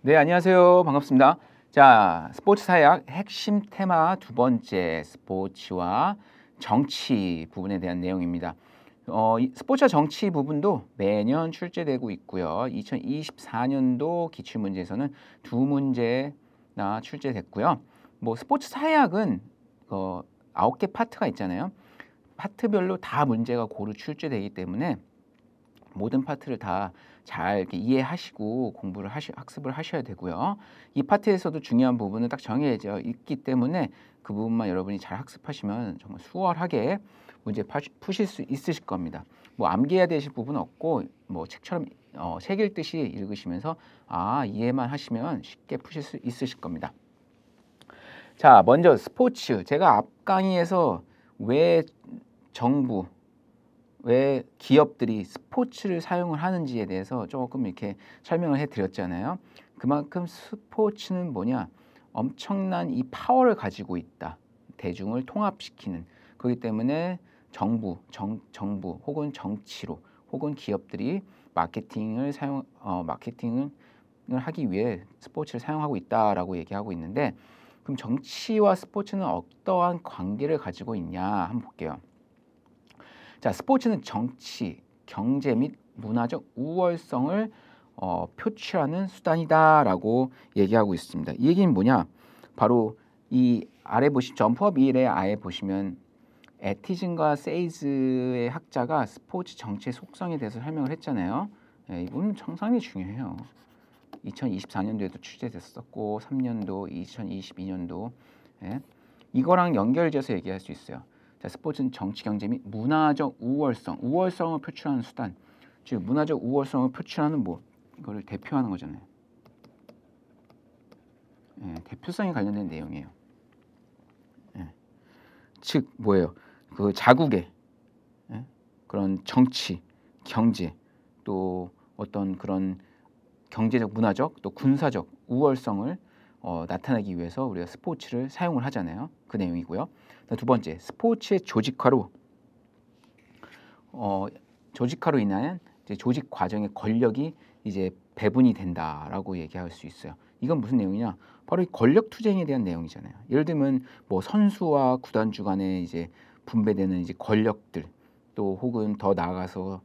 네, 안녕하세요. 반갑습니다. 자, 스포츠 사회학 핵심 테마 두 번째 스포츠와 정치 부분에 대한 내용입니다. 이 스포츠와 정치 부분도 매년 출제되고 있고요. 2024년도 기출문제에서는 두 문제나 출제됐고요. 뭐 스포츠 사회학은 9개 파트가 있잖아요. 파트별로 다 문제가 고루 출제되기 때문에 모든 파트를 다 잘 이해하시고 학습을 하셔야 되고요. 이 파트에서도 중요한 부분은 딱 정해져 있기 때문에 그 부분만 여러분이 잘 학습하시면 정말 수월하게 문제 푸실 수 있으실 겁니다. 뭐 암기해야 되실 부분은 없고 뭐 책처럼 책 읽듯이 읽으시면서 이해만 하시면 쉽게 푸실 수 있으실 겁니다. 자, 먼저 스포츠. 제가 앞 강의에서 왜 정부 왜 기업들이 스포츠를 사용을 하는지에 대해서 조금 이렇게 설명을 해드렸잖아요. 그만큼 스포츠는 뭐냐? 엄청난 이 파워를 가지고 있다. 대중을 통합시키는. 그렇기 때문에 정부 혹은 정치로 혹은 기업들이 마케팅을 하기 위해 스포츠를 사용하고 있다라고 얘기하고 있는데, 그럼 정치와 스포츠는 어떠한 관계를 가지고 있냐 한번 볼게요. 자, 스포츠는 정치, 경제 및 문화적 우월성을 표출하는 수단이다라고 얘기하고 있습니다. 이 얘기는 뭐냐? 바로 이 아래 보시 점프업 1의 아래 보시면 에티즌과 세이즈의 학자가 스포츠 정치의 속성에 대해서 설명을 했잖아요. 이건 상당히 중요해요. 2024년도에도 출제됐었고 3년도, 2022년도 이거랑 연결지어서 얘기할 수 있어요. 자, 스포츠는 정치, 경제 및 문화적 우월성을 표출하는 수단. 즉 문화적 우월성을 표출하는 이거를 대표하는 거잖아요. 대표성에 관련된 내용이에요. 즉 뭐예요? 그 자국의 그런 정치, 경제, 또 어떤 그런 경제적, 문화적, 또 군사적 우월성을 나타내기 위해서 우리가 스포츠를 사용을 하잖아요. 그 내용이고요. 두 번째, 스포츠의 조직화로 인한 이제 조직 과정의 권력이 이제 배분이 된다라고 얘기할 수 있어요. 이건 무슨 내용이냐? 바로 이 권력 투쟁에 대한 내용이잖아요. 예를 들면 뭐 선수와 구단주 간에 이제 분배되는 이제 권력들, 또 혹은 더 나아가서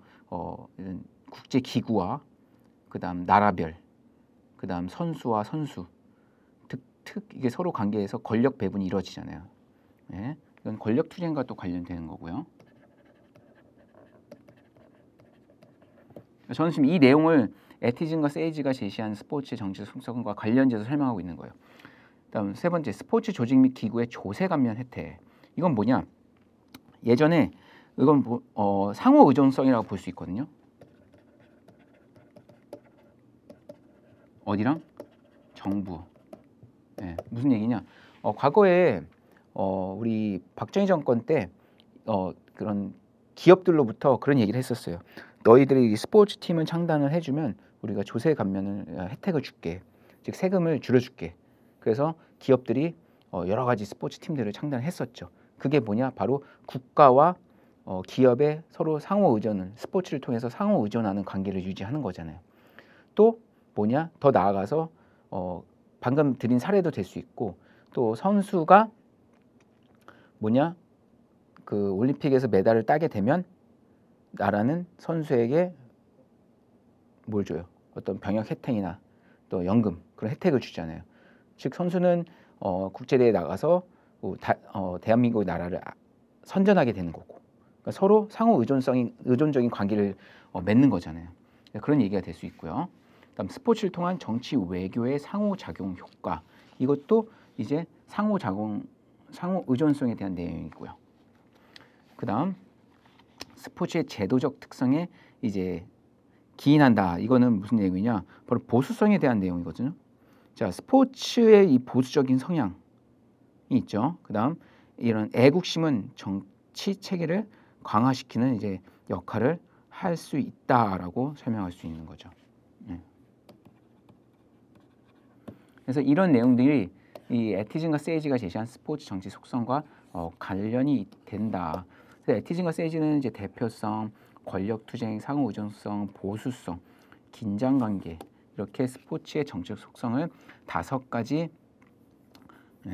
이런 국제 기구와 그다음 나라별, 그다음 선수와 선수, 이게 서로 관계에서 권력 배분이 이루어지잖아요. 이건 권력 투쟁과 또 관련되는 거고요. 저는 지금 이 내용을 에티즌과 세이지가 제시한 스포츠 정치 속성과 관련지어서 설명하고 있는 거예요. 다음 세 번째, 스포츠 조직 및 기구의 조세 감면 혜택. 이건 뭐냐? 예전에 이건 상호 의존성이라고 볼 수 있거든요. 어디랑? 정부. 무슨 얘기냐? 과거에 우리 박정희 정권 때 그런 기업들로부터 그런 얘기를 했었어요. 너희들이 스포츠 팀을 창단을 해주면 우리가 조세 감면을 혜택을 줄게. 즉 세금을 줄여줄게. 그래서 기업들이 여러 가지 스포츠 팀들을 창단했었죠. 그게 뭐냐? 바로 국가와 기업의 서로 상호 의존을 스포츠를 통해서 상호 의존하는 관계를 유지하는 거잖아요. 또 뭐냐? 더 나아가서 방금 드린 사례도 될 수 있고 또 선수가 뭐냐? 그 올림픽에서 메달을 따게 되면 나라는 선수에게 뭘 줘요? 어떤 병역 혜택이나 또 연금 그런 혜택을 주잖아요. 즉 선수는 국제대회에 나가서 대한민국 나라를 선전하게 되는 거고, 그러니까 서로 상호 의존적인 관계를 맺는 거잖아요. 그런 얘기가 될 수 있고요. 그다음 스포츠를 통한 정치 외교의 상호작용 효과, 이것도 이제 상호 의존성에 대한 내용이고요. 그다음 스포츠의 제도적 특성에 이제 기인한다. 이거는 무슨 내용이냐? 바로 보수성에 대한 내용이거든요. 자, 스포츠의 이 보수적인 성향이 있죠. 그다음 이런 애국심은 정치 체계를 강화시키는 이제 역할을 할 수 있다라고 설명할 수 있는 거죠. 그래서 이런 내용들이 이 에티즌과 세이지가 제시한 스포츠 정치 속성과 관련이 된다. 그래서 에티즌과 세이지는 이제 대표성, 권력 투쟁, 상호 의존성, 보수성, 긴장 관계, 이렇게 스포츠의 정치적 속성을 5가지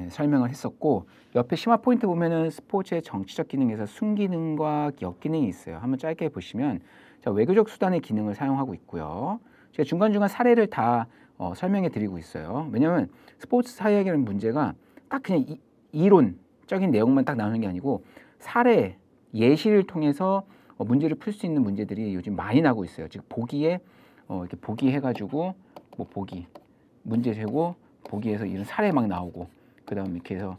설명을 했었고, 옆에 심화 포인트 보면은 스포츠의 정치적 기능에서 순기능과 역기능이 있어요. 한번 짧게 보시면, 자, 외교적 수단의 기능을 사용하고 있고요. 제가 중간중간 사례를 다 설명해 드리고 있어요. 왜냐하면 스포츠 사회학이라는 문제가 딱 그냥 이론적인 내용만 딱 나오는 게 아니고 사례, 예시를 통해서 문제를 풀 수 있는 문제들이 요즘 많이 나오고 있어요. 즉 보기에 이렇게 보기 해가지고 뭐 보기 문제 재고 보기에서 이런 사례 막 나오고, 그 다음 이렇게 해서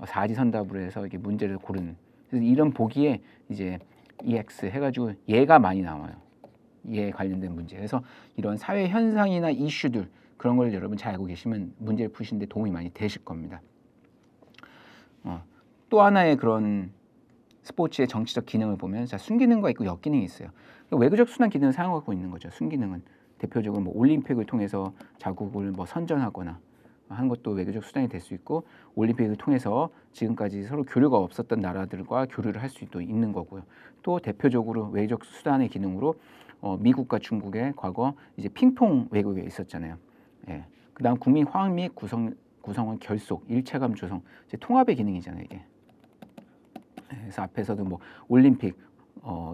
사지선답으로 해서 이렇게 문제를 고르는, 그래서 이런 보기에 이제 EX 해가지고 예가 많이 나와요. 예 관련된 문제. 그래서 이런 사회 현상이나 이슈들, 그런 걸 여러분 잘 알고 계시면 문제를 푸시는데 도움이 많이 되실 겁니다. 또 하나의 그런 스포츠의 정치적 기능을 보면, 자, 순기능과 있고 역기능이 있어요. 외교적 수단 기능을 사용하고 있는 거죠. 순기능은 대표적으로 뭐 올림픽을 통해서 자국을 뭐 선전하거나 하는 것도 외교적 수단이 될 수 있고, 올림픽을 통해서 지금까지 서로 교류가 없었던 나라들과 교류를 할 수도 있는 거고요. 또 대표적으로 외교적 수단의 기능으로 미국과 중국의 과거 이제 핑퐁 외교가 있었잖아요. 예. 그다음 국민 화합 및 구성원 결속, 일체감 조성, 이제 통합의 기능이잖아요, 이게. 그래서 앞에서도 뭐 올림픽,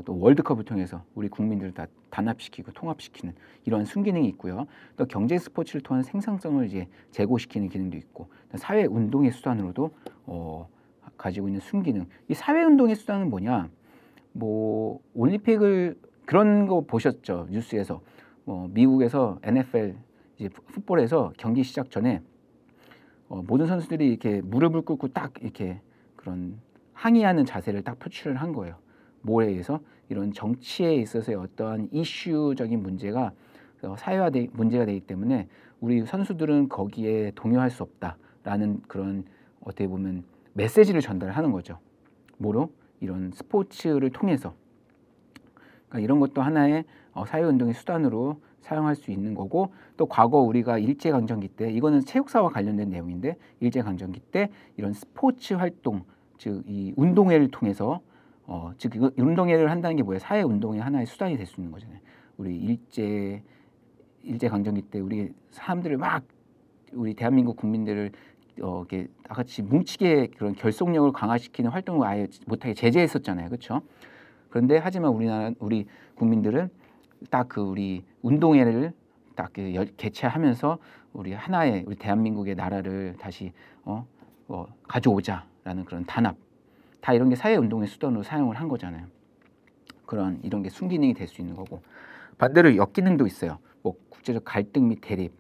또 월드컵을 통해서 우리 국민들을 다 단합시키고 통합시키는 이런 순기능이 있고요. 또 경제 스포츠를 통한 생산성을 이제 제고시키는 기능도 있고, 사회 운동의 수단으로도 가지고 있는 순기능. 이 사회 운동의 수단은 뭐냐? 뭐 올림픽을 그런 거 보셨죠? 뉴스에서 미국에서 NFL 이제 풋볼에서 경기 시작 전에 모든 선수들이 이렇게 무릎을 꿇고 딱 이렇게 그런 항의하는 자세를 딱 표출을 한 거예요. 뭐에 의해서? 이런 정치에 있어서의 어떠한 이슈적인 문제가 사회화돼 문제가 되기 때문에 우리 선수들은 거기에 동요할 수 없다라는 그런 어떻게 보면 메시지를 전달하는 거죠. 뭐로? 이런 스포츠를 통해서. 그러니까 이런 것도 하나의 사회운동의 수단으로 사용할 수 있는 거고, 또 과거 우리가 일제강점기 때, 이거는 체육사와 관련된 내용인데, 일제강점기 때 이런 스포츠 활동, 즉 이 운동회를 통해서 즉 이거 운동회를 한다는 게 뭐예요? 사회운동의 하나의 수단이 될 수 있는 거잖아요. 우리 일제강점기 때 우리 사람들을 막, 우리 대한민국 국민들을 이렇게 다 같이 뭉치게 그런 결속력을 강화시키는 활동을 아예 못하게 제재했었잖아요, 그렇죠? 그런데 하지만 우리 국민들은 딱 그 우리 운동회를 딱 개최하면서 우리 하나의 우리 대한민국의 나라를 다시 가져오자라는 그런 단합, 다 이런 게 사회 운동의 수단으로 사용을 한 거잖아요. 그런 이런 게 순기능이 될 수 있는 거고, 반대로 역기능도 있어요. 뭐 국제적 갈등 및 대립.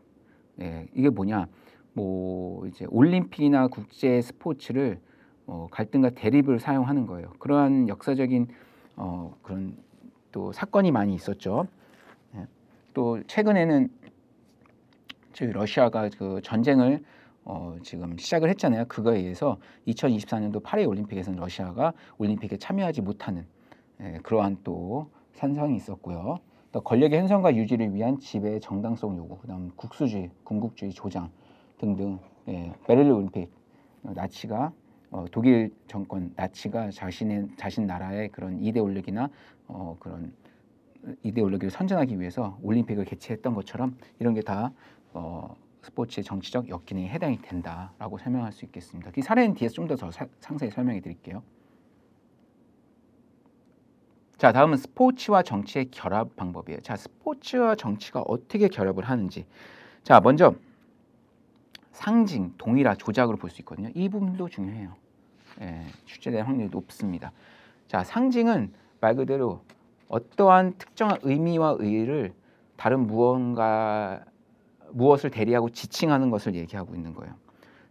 이게 뭐냐? 뭐 이제 올림픽이나 국제 스포츠를 갈등과 대립을 사용하는 거예요. 그러한 역사적인 그런 또 사건이 많이 있었죠. 또 최근에는 저희 러시아가 그 전쟁을 지금 시작을 했잖아요. 그거에 의해서 2024년도 파리 올림픽에서는 러시아가 올림픽에 참여하지 못하는 그러한 또 산상이 있었고요. 또 권력의 훼손과 유지를 위한 지배의 정당성 요구, 그다음 국수주의, 군국주의 조장 등등. 베를린 올림픽, 나치가 독일 정권 나치가 자신 나라의 그런 이데올로기나 그런 이데올로기를 선전하기 위해서 올림픽을 개최했던 것처럼 이런 게 다 스포츠의 정치적 역기능에 해당이 된다라고 설명할 수 있겠습니다. 이 사례는 뒤에서 좀 더 상세히 설명해 드릴게요. 자, 다음은 스포츠와 정치의 결합 방법이에요. 자, 스포츠와 정치가 어떻게 결합을 하는지. 자, 먼저 상징, 동일화, 조작으로 볼 수 있거든요. 이 부분도 중요해요. 출제될 확률이 높습니다. 자, 상징은 말 그대로 어떠한 특정한 의미와 의의를 다른 무엇을 대리하고 지칭하는 것을 얘기하고 있는 거예요.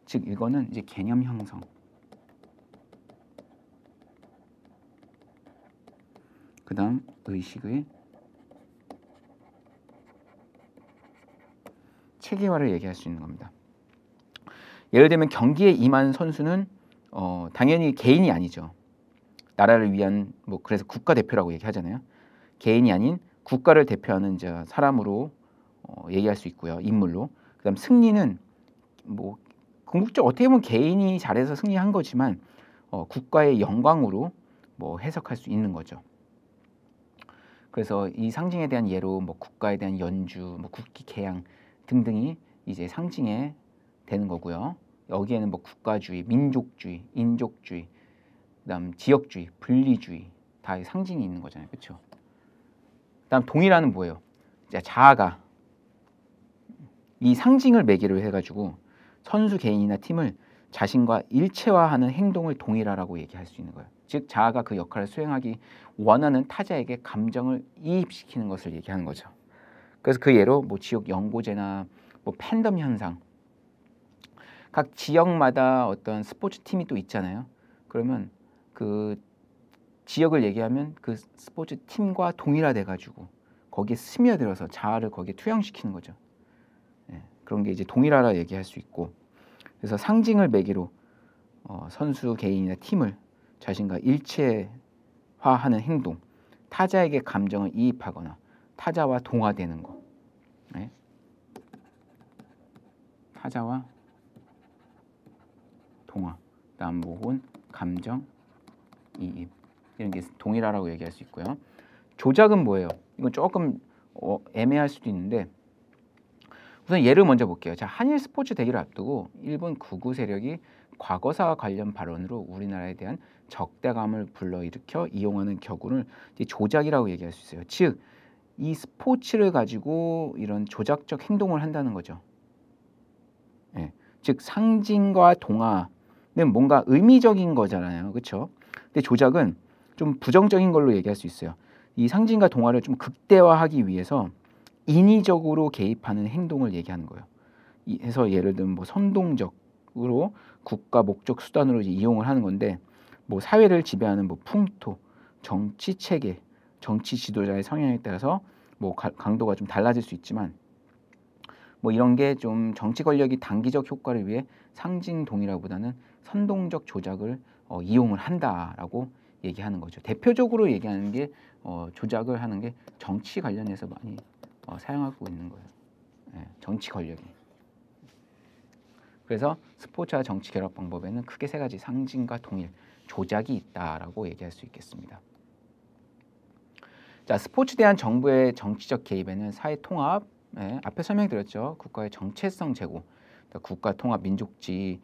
즉 이거는 이제 개념 형성. 그다음 의식의 체계화를 얘기할 수 있는 겁니다. 예를 들면 경기에 임한 선수는 당연히 개인이 아니죠. 나라를 위한 뭐 그래서 국가대표라고 얘기하잖아요. 개인이 아닌 국가를 대표하는 이제 사람으로 얘기할 수 있고요. 인물로. 그다음 승리는 뭐 궁극적 어떻게 보면 개인이 잘해서 승리한 거지만 국가의 영광으로 뭐 해석할 수 있는 거죠. 그래서 이 상징에 대한 예로 뭐 국가에 대한 연주, 뭐 국기 개양 등등이 이제 상징에 되는 거고요. 여기에는 뭐 국가주의, 민족주의, 인족주의, 그다음 지역주의, 분리주의 다 상징이 있는 거잖아요, 그렇죠? 그다음 동일화는 뭐예요? 이제 자아가 이 상징을 매개로 해가지고 선수 개인이나 팀을 자신과 일체화하는 행동을 동일화라고 얘기할 수 있는 거예요. 즉 자아가 그 역할을 수행하기 원하는 타자에게 감정을 이입시키는 것을 얘기하는 거죠. 그래서 그 예로 뭐 지역 연고제나 뭐 팬덤 현상, 각 지역마다 어떤 스포츠 팀이 또 있잖아요. 그러면 그 지역을 얘기하면 그 스포츠 팀과 동일화돼 가지고 거기에 스며들어서 자아를 거기에 투영시키는 거죠. 예, 그런 게 이제 동일화라 얘기할 수 있고, 그래서 상징을 매개로 선수 개인이나 팀을 자신과 일체화하는 행동, 타자에게 감정을 이입하거나 타자와 동화되는 거, 예? 타자와 동화, 그다음 혹은 감정 이입, 이런 게 동일화라고 얘기할 수 있고요. 조작은 뭐예요? 이건 조금 애매할 수도 있는데 우선 예를 먼저 볼게요. 자, 한일 스포츠 대결을 앞두고 일본 극우 세력이 과거사 관련 발언으로 우리나라에 대한 적대감을 불러일으켜 이용하는 격언을 조작이라고 얘기할 수 있어요. 즉, 이 스포츠를 가지고 이런 조작적 행동을 한다는 거죠. 예. 즉, 상징과 동화는 뭔가 의미적인 거잖아요. 그렇죠? 근데 조작은 좀 부정적인 걸로 얘기할 수 있어요. 이 상징과 동화를 좀 극대화하기 위해서 인위적으로 개입하는 행동을 얘기하는 거예요. 해서 예를 들면 뭐 선동적으로 국가 목적 수단으로 이용을 하는 건데, 뭐 사회를 지배하는 뭐 풍토, 정치 체계, 정치 지도자의 성향에 따라서 뭐 강도가 좀 달라질 수 있지만, 뭐 이런 게 좀 정치 권력이 단기적 효과를 위해 상징 동일화보다는 선동적 조작을 이용을 한다라고 얘기하는 거죠. 대표적으로 얘기하는 게 조작을 하는 게 정치 관련해서 많이 사용하고 있는 거예요. 예, 정치 권력이. 그래서 스포츠와 정치 결합 방법에는 크게 세 가지 상징과 동일, 조작이 있다라고 얘기할 수 있겠습니다. 자, 스포츠에 대한 정부의 정치적 개입에는 사회 통합, 예, 앞에 설명드렸죠. 국가의 정체성 제고, 국가 통합, 민족주의,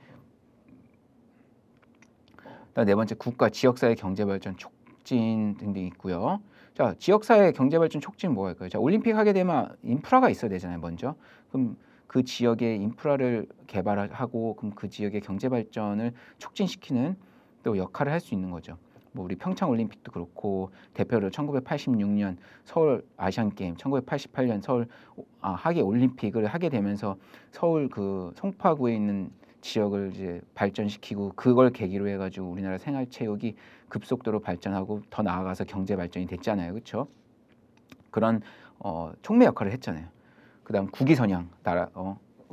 네 번째 국가 지역사회 경제발전 촉진 등등 있고요. 자, 지역사회 경제발전 촉진 뭐 할까요? 자, 올림픽 하게 되면 인프라가 있어야 되잖아요, 먼저. 그럼 그 지역의 인프라를 개발하고 그럼 그 지역의 경제발전을 促진시키는 또 역할을 할 수 있는 거죠. 뭐 우리 평창 올림픽도 그렇고 대표로 1986년 서울 아시안 게임, 1988년 서울 하계 올림픽을 하게 되면서 서울 그 송파구에 있는 지역을 이제 발전시키고 그걸 계기로 해가지고 우리나라 생활체육이 급속도로 발전하고 더 나아가서 경제 발전이 됐잖아요, 그렇죠? 그런 촉매 역할을 했잖아요. 그다음 국위선양 나라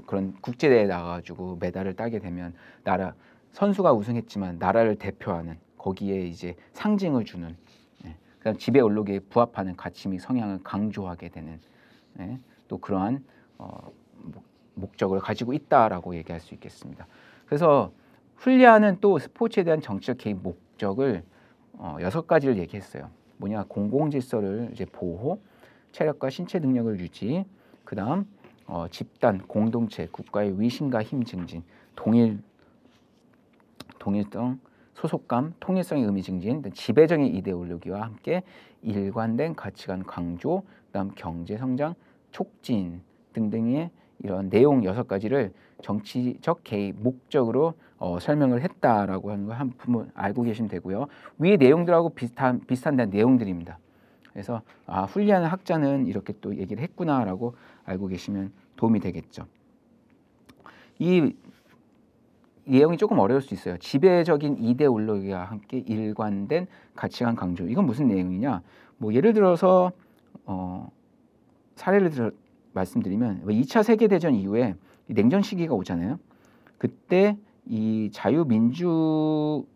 그런 국제대회에 나가가지고 메달을 따게 되면 나라 선수가 우승했지만 나라를 대표하는 거기에 이제 상징을 주는, 예. 그다음 지배 올록에 부합하는 가치 및 성향을 강조하게 되는, 예. 또 그러한 목적을 가지고 있다라고 얘기할 수 있겠습니다. 그래서 훌리아는 또 스포츠에 대한 정치적 개입 목적을 6가지를 얘기했어요. 뭐냐, 공공질서를 이제 보호, 체력과 신체 능력을 유지, 그다음 집단, 공동체, 국가의 위신과 힘 증진, 동일성, 소속감, 통일성의 의미 증진, 지배적인 이데올로기와 함께 일관된 가치관 강조, 그다음 경제 성장, 촉진 등등의 이런 내용 6가지를 정치적 개입 목적으로 설명을 했다라고 하는 거 한 번 알고 계시면 되고요. 위의 내용들하고 비슷한 내용들입니다. 그래서 훌리안 학자는 이렇게 또 얘기를 했구나라고 알고 계시면 도움이 되겠죠. 이 내용이 조금 어려울 수 있어요. 지배적인 이데올로기와 함께 일관된 가치관 강조. 이건 무슨 내용이냐? 뭐 예를 들어서 사례를 말씀드리면 2차 세계대전 이후에 냉전 시기가 오잖아요. 그때 이 자유민주주의와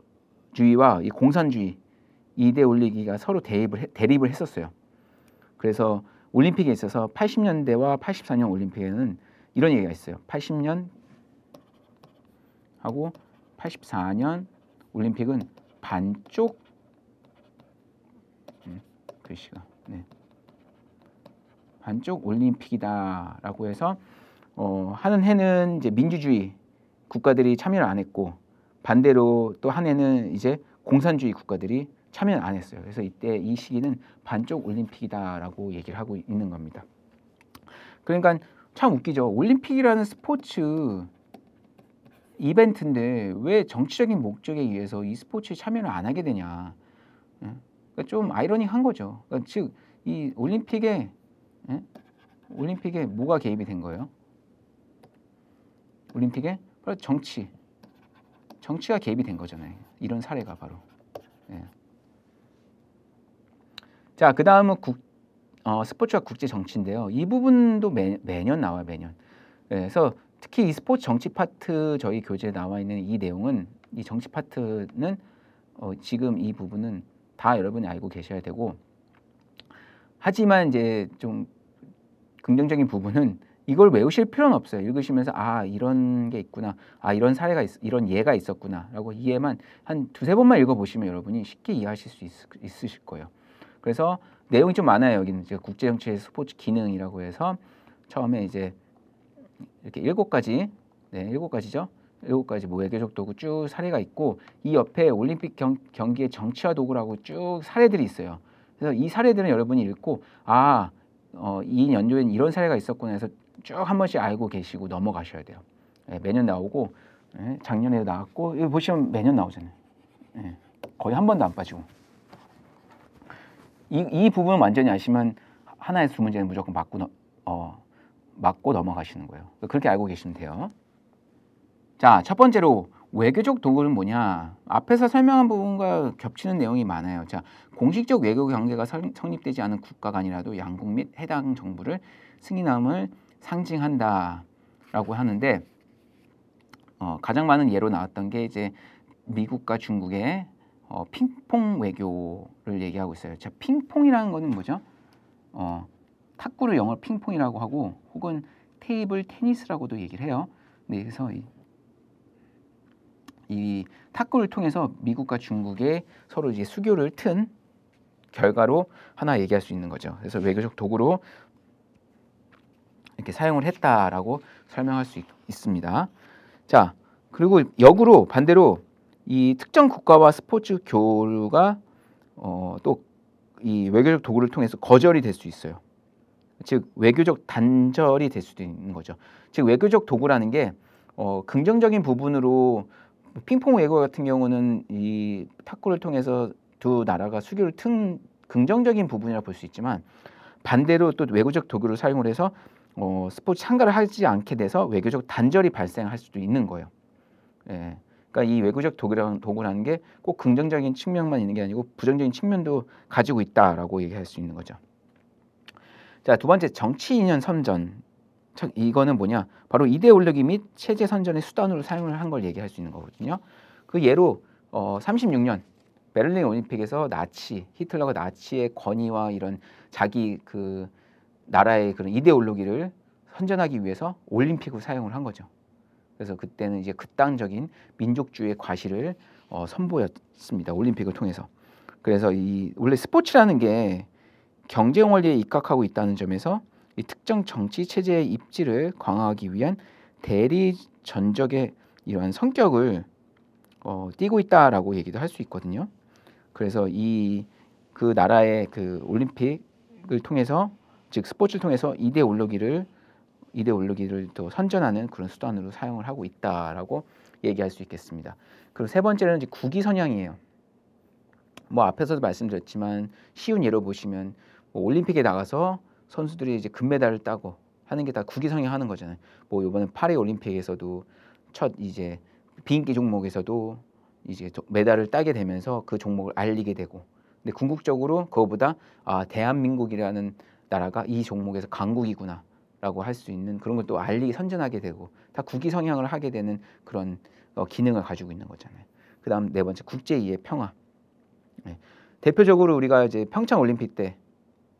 이 공산주의 이데올로기가 서로 대립을 했었어요. 그래서 올림픽에 있어서 80년대와 84년 올림픽에는 이런 얘기가 있어요. 80년 하고 84년 올림픽은 반쪽 글씨가 반쪽 올림픽이다라고 해서 한 해는 이제 민주주의 국가들이 참여를 안 했고 반대로 또 한 해는 이제 공산주의 국가들이 참여를 안 했어요. 그래서 이때 이 시기는 반쪽 올림픽이다라고 얘기를 하고 있는 겁니다. 그러니까 참 웃기죠. 올림픽이라는 스포츠 이벤트인데 왜 정치적인 목적에 의해서 이 스포츠에 참여를 안 하게 되냐. 그러니까 좀 아이러니한 거죠. 그러니까 즉 이 올림픽에 뭐가 개입이 된 거예요? 올림픽에 바로 정치가 개입이 된 거잖아요. 이런 사례가 바로. 예. 자, 그 다음은 스포츠와 국제 정치인데요. 이 부분도 매년 나와요, 매년. 예, 그래서 특히 이 스포츠 정치 파트 저희 교재에 나와 있는 이 내용은 이 정치 파트는 지금 이 부분은 다 여러분이 알고 계셔야 되고, 하지만 이제 좀 긍정적인 부분은 이걸 외우실 필요는 없어요. 읽으시면서 아 이런 게 있구나, 아 이런 사례가 이런 예가 있었구나라고 이해만 한 두세 번만 읽어보시면 여러분이 쉽게 이해하실 수 있으실 거예요. 그래서 내용이 좀 많아요. 여기는 이제 국제정치의 스포츠 기능이라고 해서 처음에 이제 이렇게 7가지, 네, 7가지죠. 7가지 뭐 외교적 도구 쭉 사례가 있고 이 옆에 올림픽 경기의 정치화 도구라고 쭉 사례들이 있어요. 그래서 이 사례들은 여러분이 읽고 이 연도엔 이런 사례가 있었구나 해서 쭉 한 번씩 알고 계시고 넘어가셔야 돼요. 네, 매년 나오고 작년에도 나왔고 여기 보시면 매년 나오잖아요. 네, 거의 한 번도 안 빠지고 이 부분은 완전히 아시면 하나에서 두 문제는 무조건 맞고 넘어가시는 거예요. 그렇게 알고 계시면 돼요. 자, 첫 번째로 외교적 도구는 뭐냐? 앞에서 설명한 부분과 겹치는 내용이 많아요. 자, 공식적 외교 관계가 성립되지 않은 국가 간이라도 양국 및 해당 정부를 승인함을 상징한다라고 하는데 가장 많은 예로 나왔던 게 이제 미국과 중국의 핑퐁 외교를 얘기하고 있어요. 자, 핑퐁이라는 거는 뭐죠? 탁구를 영어로 핑퐁이라고 하고 혹은 테이블 테니스라고도 얘기를 해요. 네, 그래서 이 탁구를 통해서 미국과 중국의 서로 이제 수교를 튼 결과로 하나 얘기할 수 있는 거죠. 그래서 외교적 도구로 이렇게 사용을 했다라고 설명할 수 있습니다. 자, 그리고 역으로 반대로 이 특정 국가와 스포츠 교류가 또 이 외교적 도구를 통해서 거절이 될 수 있어요. 즉 외교적 단절이 될 수도 있는 거죠. 즉 외교적 도구라는 게 긍정적인 부분으로 핑퐁 외교 같은 경우는 이 탁구를 통해서 두 나라가 수교를 튼 긍정적인 부분이라 볼 수 있지만 반대로 또 외교적 도구를 사용을 해서 스포츠 참가를 하지 않게 돼서 외교적 단절이 발생할 수도 있는 거예요. 예. 그러니까 이 외교적 도구라는 게 꼭 긍정적인 측면만 있는 게 아니고 부정적인 측면도 가지고 있다라고 얘기할 수 있는 거죠. 자, 두 번째 정치 인연 선전. 이거는 뭐냐? 바로 이데올로기 및 체제 선전의 수단으로 사용을 한 걸 얘기할 수 있는 거거든요. 그 예로 36년 베를린 올림픽에서 히틀러가 나치의 권위와 이런 자기 그 나라의 그런 이데올로기를 선전하기 위해서 올림픽을 사용을 한 거죠. 그래서 그때는 이제 극단적인 민족주의의 과시를 선보였습니다. 올림픽을 통해서. 그래서 원래 스포츠라는 게 경쟁 원리에 입각하고 있다는 점에서 이 특정 정치 체제의 입지를 강화하기 위한 대리 전적의 이러한 성격을 띠고 있다라고 얘기도 할 수 있거든요. 그래서 그 나라의 그 올림픽을 통해서 즉 스포츠를 통해서 이데올로기를 또 선전하는 그런 수단으로 사용을 하고 있다라고 얘기할 수 있겠습니다. 그리고 세 번째는 이제 국위 선양이에요. 뭐 앞에서도 말씀드렸지만 쉬운 예로 보시면 올림픽에 나가서 선수들이 이제 금메달을 따고 하는 게 다 국위 선양하는 거잖아요. 뭐 이번에 파리 올림픽에서도 첫 이제 비인기 종목에서도 이제 메달을 따게 되면서 그 종목을 알리게 되고, 근데 궁극적으로 그거보다 대한민국이라는 나라가 이 종목에서 강국이구나라고 할 수 있는 그런 것도 선전하게 되고 다 국위 선양을 하게 되는 그런 기능을 가지고 있는 거잖아요. 그다음 네 번째 국제 이해 평화. 네. 대표적으로 우리가 이제 평창 올림픽 때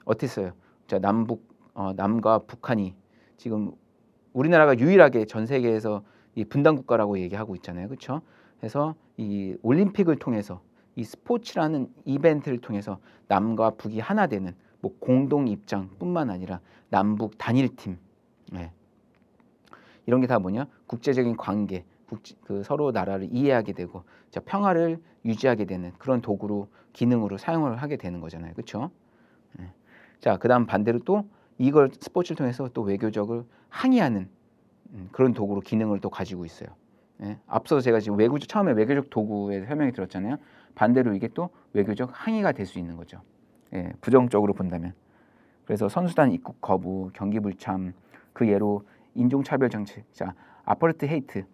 어땠어요? 자, 남과 북한이 지금 우리나라가 유일하게 전 세계에서 이 분단 국가라고 얘기하고 있잖아요, 그렇죠? 그래서 이 올림픽을 통해서 이 스포츠라는 이벤트를 통해서 남과 북이 하나 되는 뭐 공동 입장뿐만 아니라 남북 단일팀, 네. 이런 게 다 뭐냐? 국제적인 관계, 그 서로 나라를 이해하게 되고 자, 평화를 유지하게 되는 그런 도구로 기능으로 사용을 하게 되는 거잖아요. 그렇죠? 자, 그다음 반대로 또 이걸 스포츠를 통해서 또 외교적을 항의하는 그런 도구로 기능을 또 가지고 있어요. 예. 앞서 제가 지금 처음에 외교적 도구에 설명이 들었잖아요. 반대로 이게 또 외교적 항의가 될 수 있는 거죠. 예, 부정적으로 본다면. 그래서 선수단 입국 거부, 경기 불참, 그 예로 인종차별 정책. 자, 아파르트헤이트.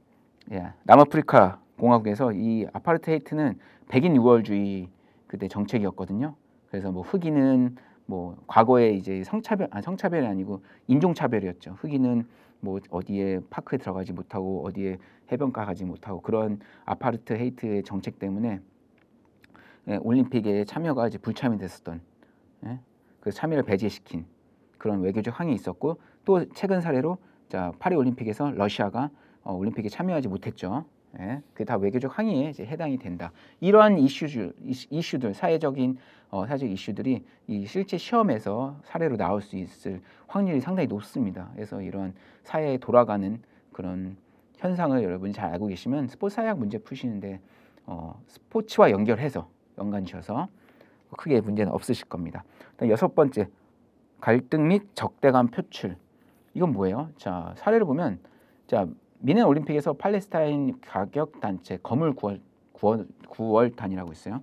예, 남아프리카 공화국에서 이 아파르트헤이트는 백인 유월주의 그때 정책이었거든요. 그래서 뭐 흑인은 뭐 과거에 이제 성차별이 아니고 인종차별이었죠. 흑인은 뭐 어디에 파크에 들어가지 못하고 어디에 해변가 가지 못하고 그런 아파르트헤이트의 정책 때문에 예, 올림픽에 참여가 이제 불참이 됐었던 예, 그 참여를 배제시킨 그런 외교적 항의 있었고 또 최근 사례로 자 파리 올림픽에서 러시아가 올림픽에 참여하지 못했죠. 예, 그게 다 외교적 항의에 이제 해당이 된다. 이러한 이슈들 사회적 이슈들이 이 실제 시험에서 사례로 나올 수 있을 확률이 상당히 높습니다. 그래서 이런 사회에 돌아가는 그런 현상을 여러분이 잘 알고 계시면 스포츠 사회학 문제 푸시는데 스포츠와 연관지어서 크게 문제는 없으실 겁니다. 여섯 번째, 갈등 및 적대감 표출. 이건 뭐예요? 자, 사례를 보면 자, 미넨 올림픽에서 팔레스타인 가격 단체 거물 구월단이라고 있어요.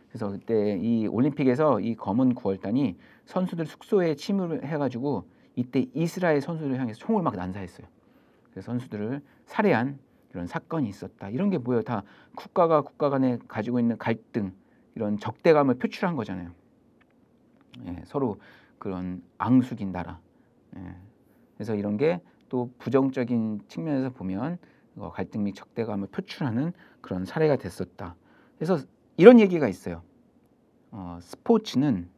그래서 그때 이 올림픽에서 이 검은 구월단이 선수들 숙소에 침입을 해가지고 이때 이스라엘 선수들을 향해서 총을 막 난사했어요. 그래서 선수들을 살해한 이런 사건이 있었다. 이런 게 뭐예요? 다 국가 간에 가지고 있는 갈등, 이런 적대감을 표출한 거잖아요. 예, 서로 그런 앙숙인 나라. 예, 그래서 이런 게 또 부정적인 측면에서 보면 갈등 및 적대감을 표출하는 그런 사례가 됐었다. 그래서 이런 얘기가 있어요. 스포츠는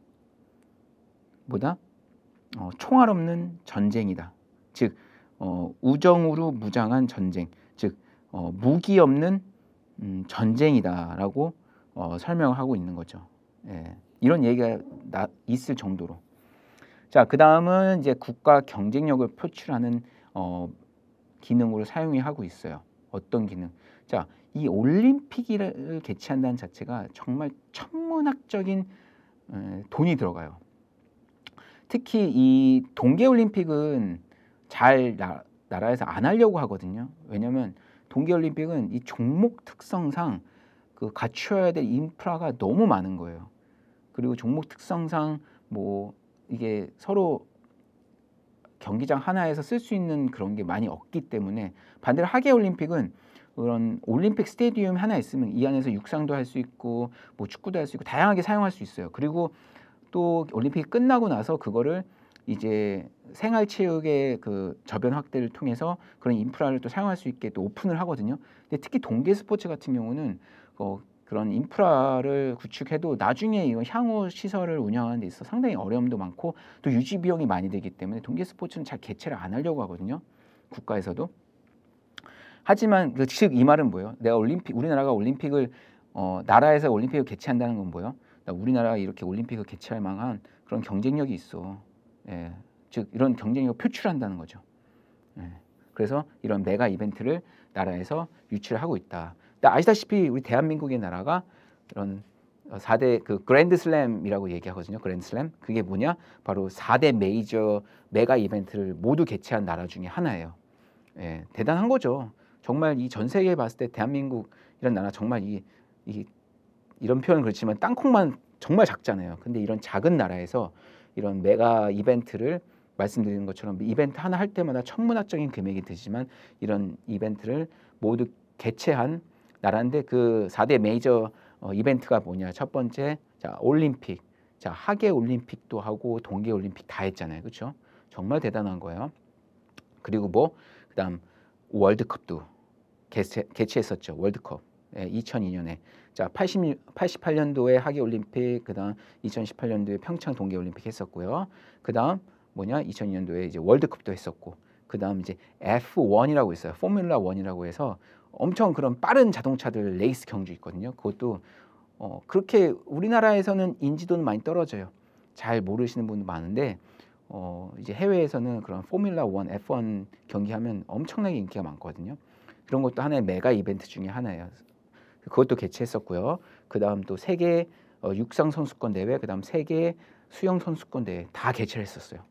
뭐다? 총알 없는 전쟁이다. 즉 우정으로 무장한 전쟁, 즉 무기 없는 전쟁이다라고 설명을 하고 있는 거죠. 예, 이런 얘기가 있을 정도로. 자, 그 다음은 이제 국가 경쟁력을 표출하는 기능으로 사용하고 있어요. 어떤 기능? 자, 이 올림픽을 개최한다는 자체가 정말 천문학적인 돈이 들어가요. 특히 이 동계올림픽은 잘 나라에서 안 하려고 하거든요. 왜냐하면 동계올림픽은 이 종목 특성상 그 갖춰야 될 인프라가 너무 많은 거예요. 그리고 종목 특성상 뭐 이게 서로 경기장 하나에서 쓸 수 있는 그런 게 많이 없기 때문에 반대로 하계올림픽은 그런 올림픽 스테디움 하나 있으면 이 안에서 육상도 할 수 있고 뭐 축구도 할 수 있고 다양하게 사용할 수 있어요. 그리고 또 올림픽이 끝나고 나서 그거를 이제 생활체육의 그 저변 확대를 통해서 그런 인프라를 또 사용할 수 있게 또 오픈을 하거든요. 근데 특히 동계 스포츠 같은 경우는 그런 인프라를 구축해도 나중에 이거 향후 시설을 운영하는 데 있어 상당히 어려움도 많고 또 유지 비용이 많이 들기 때문에 동계 스포츠는 잘 개최를 안 하려고 하거든요. 국가에서도. 하지만 즉 이 말은 뭐예요? 우리나라가 올림픽을 나라에서 올림픽을 개최한다는 건 뭐예요? 우리나라가 이렇게 올림픽을 개최할 만한 그런 경쟁력이 있어. 예, 즉 이런 경쟁력을 표출한다는 거죠. 예, 그래서 이런 메가 이벤트를 나라에서 유치를 하고 있다. 아시다시피 우리 대한민국의 나라가 이런 4대 그 그랜드슬램이라고 얘기하거든요. 그랜드슬램. 그게 뭐냐? 바로 4대 메이저 메가 이벤트를 모두 개최한 나라 중에 하나예요. 예, 대단한 거죠. 정말 이 전 세계에 봤을 때 대한민국 이런 나라 정말 이런 표현은 그렇지만 땅콩만 정말 작잖아요. 근데 이런 작은 나라에서 이런 메가 이벤트를 말씀드리는 것처럼 이벤트 하나 할 때마다 천문학적인 금액이 들지만 이런 이벤트를 모두 개최한 나라인데 그 4대 메이저 이벤트가 뭐냐? 첫 번째, 자, 올림픽. 자, 하계 올림픽도 하고 동계 올림픽 다 했잖아요. 그렇죠? 정말 대단한 거예요. 그리고 그다음 월드컵도 개최했었죠. 월드컵. 2002년에. 자, 88년도에 하계 올림픽, 그다음 2018년도에 평창 동계 올림픽 했었고요. 그다음 2002년도에 이제 월드컵도 했었고. 그다음 이제 F1이라고 있어요. 포뮬라 1이라고 해서 엄청 그런 빠른 자동차들 레이스 경주 있거든요. 그것도 그렇게 우리나라에서는 인지도는 많이 떨어져요. 잘 모르시는 분도 많은데 이제 해외에서는 그런 포뮬라 1, F1 경기하면 엄청나게 인기가 많거든요. 그런 것도 하나의 메가 이벤트 중에 하나예요. 그것도 개최했었고요. 그다음 또 세계 육상 선수권 대회, 그다음 세계 수영 선수권 대회 다 개최를 했었어요.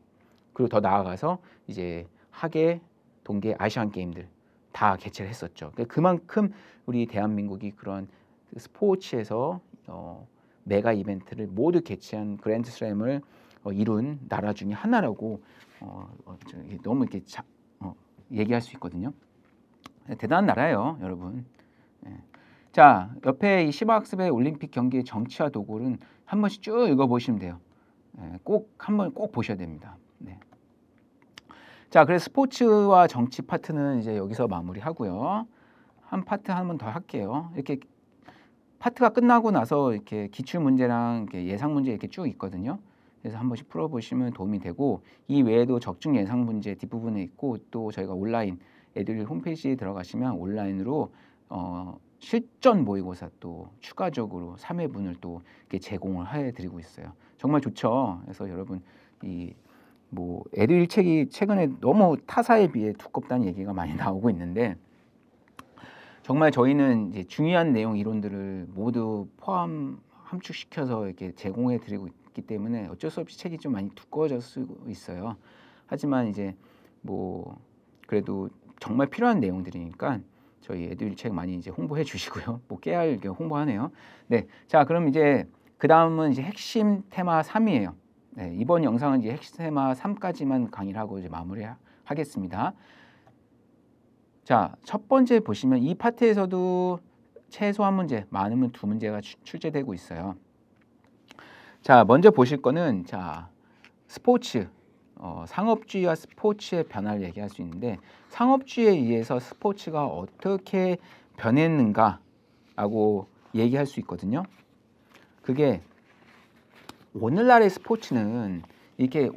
그리고 더 나아가서 이제 하계, 동계 아시안 게임들 다 개최를 했었죠. 그만큼 우리 대한민국이 그런 스포츠에서 메가 이벤트를 모두 개최한 그랜드슬램을 이룬 나라 중에 하나라고 너무 이렇게 얘기할 수 있거든요. 대단한 나라예요, 여러분. 예. 자, 옆에 이 시바학습의 올림픽 경기의 정치와 도구는 한 번씩 쭉 읽어보시면 돼요. 꼭 한번 꼭 보셔야 됩니다. 네. 자, 그래서 스포츠와 정치 파트는 이제 여기서 마무리하고요. 한 파트 한 번 더 할게요. 이렇게 파트가 끝나고 나서 이렇게 기출 문제랑 이렇게 예상 문제 이렇게 쭉 있거든요. 그래서 한 번씩 풀어보시면 도움이 되고, 이 외에도 적중 예상 문제 뒷부분에 있고, 또 저희가 온라인 에듀윌 홈페이지에 들어가시면 온라인으로 실전 모의고사 또 추가적으로 3회분을 또 이렇게 제공을 해드리고 있어요. 정말 좋죠. 그래서 여러분 이 뭐 에듀윌 책이 최근에 너무 타사에 비해 두껍다는 얘기가 많이 나오고 있는데, 정말 저희는 이제 중요한 내용 이론들을 모두 함축시켜서 이렇게 제공해 드리고 있기 때문에 어쩔 수 없이 책이 좀 많이 두꺼워질 수 있어요. 하지만 이제 뭐 그래도 정말 필요한 내용들이니까 저희 에듀윌 책 많이 이제 홍보해 주시고요. 뭐 깨알 홍보하네요. 네, 자 그럼 이제 그 다음은 이제 핵심 테마 3이에요. 네, 이번 영상은 이제 핵심 테마 3까지만 강의를 하고 이제 마무리하겠습니다. 자, 첫 번째 보시면 이 파트에서도 최소 한 문제, 많으면 2문제가 출제되고 있어요. 자, 먼저 보실 거는 자 스포츠, 상업주의와 스포츠의 변화를 얘기할 수 있는데, 상업주의에 의해서 스포츠가 어떻게 변했는가라고 얘기할 수 있거든요. 그게 오늘날의 스포츠는 이렇게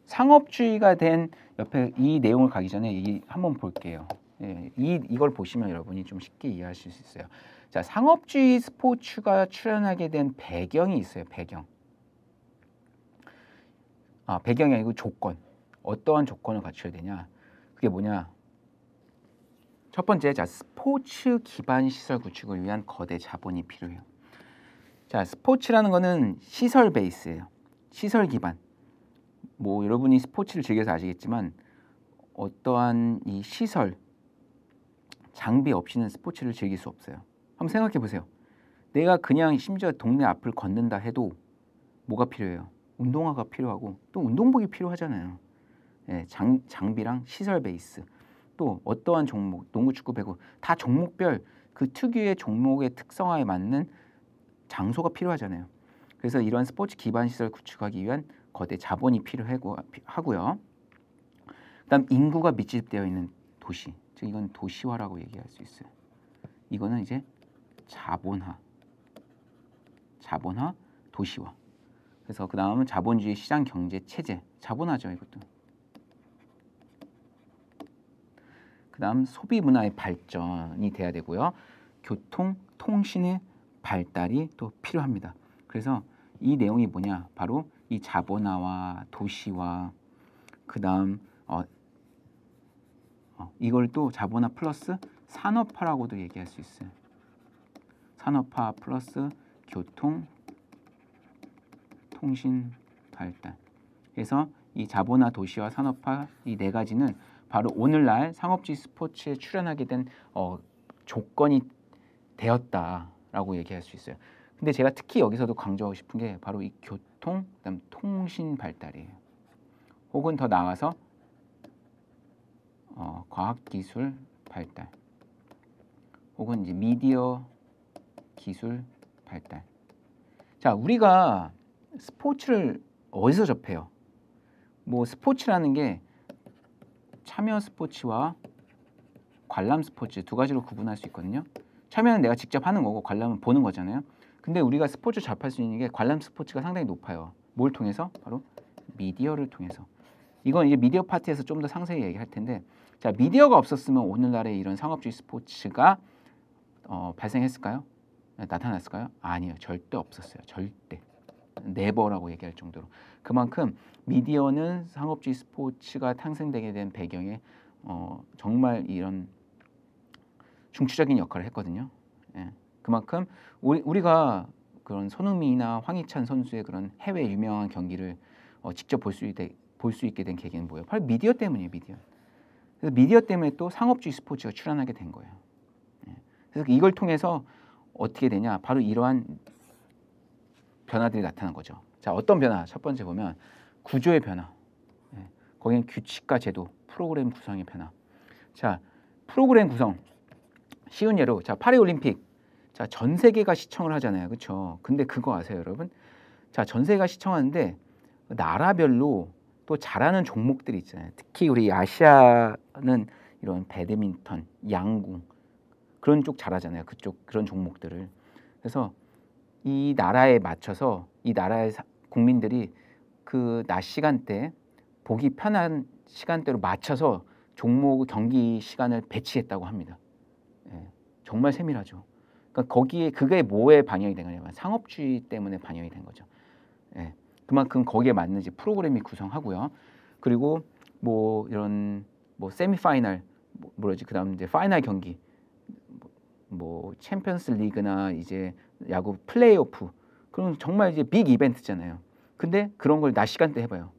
상업주의가 된 옆에 이 내용을 가기 전에 한번 볼게요. 예, 이걸 보시면 여러분이 좀 쉽게 이해하실 수 있어요. 자, 상업주의 스포츠가 출현하게 된 배경이 있어요. 배경이 아니고 조건. 어떠한 조건을 갖춰야 되냐? 그게 뭐냐? 첫 번째, 자, 스포츠 기반 시설 구축을 위한 거대 자본이 필요해요. 자, 스포츠라는 거는 시설 베이스예요. 시설 기반. 뭐 여러분이 스포츠를 즐겨서 아시겠지만 어떠한 이 시설, 장비 없이는 스포츠를 즐길 수 없어요. 한번 생각해 보세요. 내가 그냥 심지어 동네 앞을 걷는다 해도 뭐가 필요해요? 운동화가 필요하고 또 운동복이 필요하잖아요. 예, 장비랑 시설 베이스, 또 어떠한 종목, 농구, 축구, 배구 다 종목별 그 특유의 종목의 특성화에 맞는 장소가 필요하잖아요. 그래서 이런 스포츠 기반 시설 구축하기 위한 거대 자본이 필요하고요. 그다음 인구가 밀집되어 있는 도시, 즉 이건 도시화라고 얘기할 수 있어요. 이거는 이제 자본화, 도시화. 그래서 그 다음은 자본주의 시장 경제 체제, 자본화죠 이것도. 그 다음 소비 문화의 발전이 돼야 되고요. 교통, 통신의 발달이 또 필요합니다. 그래서 이 내용이 뭐냐? 바로 이 자본화와 도시화, 그 다음 이걸 또 자본화 플러스 산업화라고도 얘기할 수 있어요. 산업화 플러스 교통, 통신 발달. 그래서 이 자본화, 도시화, 산업화 이 네 가지는 바로 오늘날 상업주의 스포츠에 출연하게 된 조건이 되었다라고 얘기할 수 있어요. 근데 제가 특히 여기서도 강조하고 싶은 게 바로 이 교통, 그다음 통신 발달이에요. 혹은 더 나아가서 과학기술 발달, 혹은 이제 미디어 기술 발달. 자, 우리가 스포츠를 어디서 접해요? 뭐 스포츠라는 게 참여 스포츠와 관람 스포츠 두 가지로 구분할 수 있거든요. 참여는 내가 직접 하는 거고 관람은 보는 거잖아요. 근데 우리가 스포츠 접할 수 있는 게 관람 스포츠가 상당히 높아요. 뭘 통해서? 바로 미디어를 통해서. 이건 이제 미디어 파트에서 좀 더 상세히 얘기할 텐데, 자, 미디어가 없었으면 오늘날의 이런 상업주의 스포츠가 발생했을까요? 나타났을까요? 아니요, 절대 없었어요. 절대. 네버라고 얘기할 정도로. 그만큼 미디어는 상업주의 스포츠가 탄생되게 된 배경에 정말 이런 중추적인 역할을 했거든요. 예. 그만큼 우리가 그런 손흥민이나 황희찬 선수의 그런 해외 유명한 경기를 직접 볼 수 있게 된 계기는 뭐예요? 바로 미디어 때문이에요. 미디어. 그래서 미디어 때문에 또 상업주의 스포츠가 출현하게 된 거예요. 예. 그래서 이걸 통해서 어떻게 되냐? 바로 이러한 변화들이 나타난 거죠. 자, 어떤 변화? 첫 번째 보면 구조의 변화. 예. 거기는 규칙과 제도, 프로그램 구성의 변화. 자, 프로그램 구성. 쉬운 예로, 자, 파리 올림픽. 자, 전 세계가 시청을 하잖아요. 그렇죠? 근데 그거 아세요, 여러분? 자, 전 세계가 시청하는데 나라별로 또 잘하는 종목들이 있잖아요. 특히 우리 아시아는 이런 배드민턴, 양궁 그런 쪽 잘하잖아요. 그쪽 그런 종목들을. 그래서 이 나라에 맞춰서 이 나라의 국민들이 그 낮 시간대 보기 편한 시간대로 맞춰서 종목 경기 시간을 배치했다고 합니다. 예, 정말 세밀하죠. 그러니까 거기에 그게 뭐에 반영이 된 거냐면 상업주의 때문에 반영이 된 거죠. 예, 그만큼 거기에 맞는 이제 프로그램이 구성하고요. 그리고 뭐 이런 뭐 세미파이널 뭐지 그다음 이제 파이널 경기 뭐 챔피언스 리그나 이제 야구 플레이오프 그런 정말 이제 빅 이벤트잖아요. 근데 그런 걸 낮 시간대 해봐요.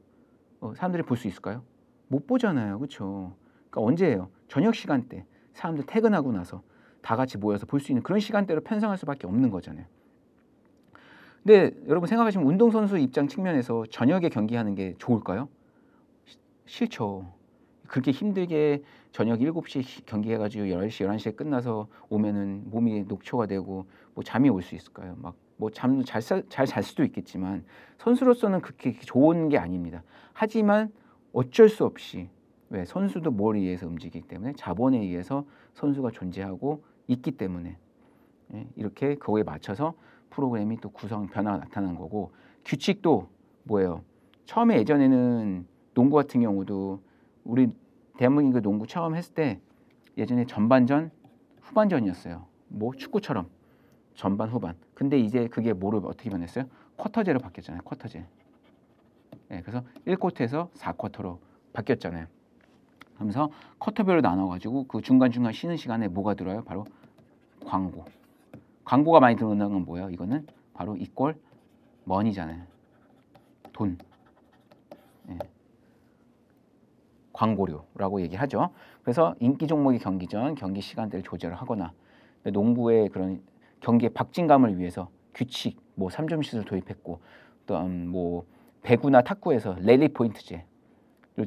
사람들이 볼 수 있을까요? 못 보잖아요, 그렇죠? 그러니까 언제예요? 저녁 시간대 사람들 퇴근하고 나서 다 같이 모여서 볼 수 있는 그런 시간대로 편성할 수밖에 없는 거잖아요. 근데 여러분 생각하시면 운동선수 입장 측면에서 저녁에 경기하는 게 좋을까요? 싫죠. 그렇게 힘들게 저녁 7시 경기해가지고 10시, 11시에 끝나서 오면은 몸이 녹초가 되고 뭐 잠이 올 수 있을까요? 막 뭐 잠도 잘 잘 수도 있겠지만 선수로서는 그렇게 좋은 게 아닙니다. 하지만 어쩔 수 없이 왜 선수도 뭘 위해서 움직이기 때문에 자본에 의해서 선수가 존재하고 있기 때문에 예, 이렇게 그거에 맞춰서 프로그램이 또 구성 변화가 나타나는 거고 규칙도 뭐예요? 처음에 예전에는 농구 같은 경우도 우리 대한민국 농구 처음 했을 때 예전에 전반전, 후반전이었어요. 뭐 축구처럼 전반, 후반. 근데 이제 그게 뭐로 어떻게 변했어요? 쿼터제로 바뀌었잖아요. 쿼터제. 예, 그래서 1쿼터에서 4쿼터로 바뀌었잖아요. 그러면서 쿼터별로 나눠가지고 그 중간중간 쉬는 시간에 뭐가 들어요? 바로 광고. 광고가 많이 들어온다는 건 뭐예요? 이거는 바로 이꼴 머니잖아요. 돈. 예. 광고료라고 얘기하죠. 그래서 인기 종목의 경기 전 경기 시간대를 조절을 하거나 농구의 그런 경기의 박진감을 위해서 규칙, 뭐 3점 슛을 도입했고 또 뭐 배구나 탁구에서 랠리 포인트제를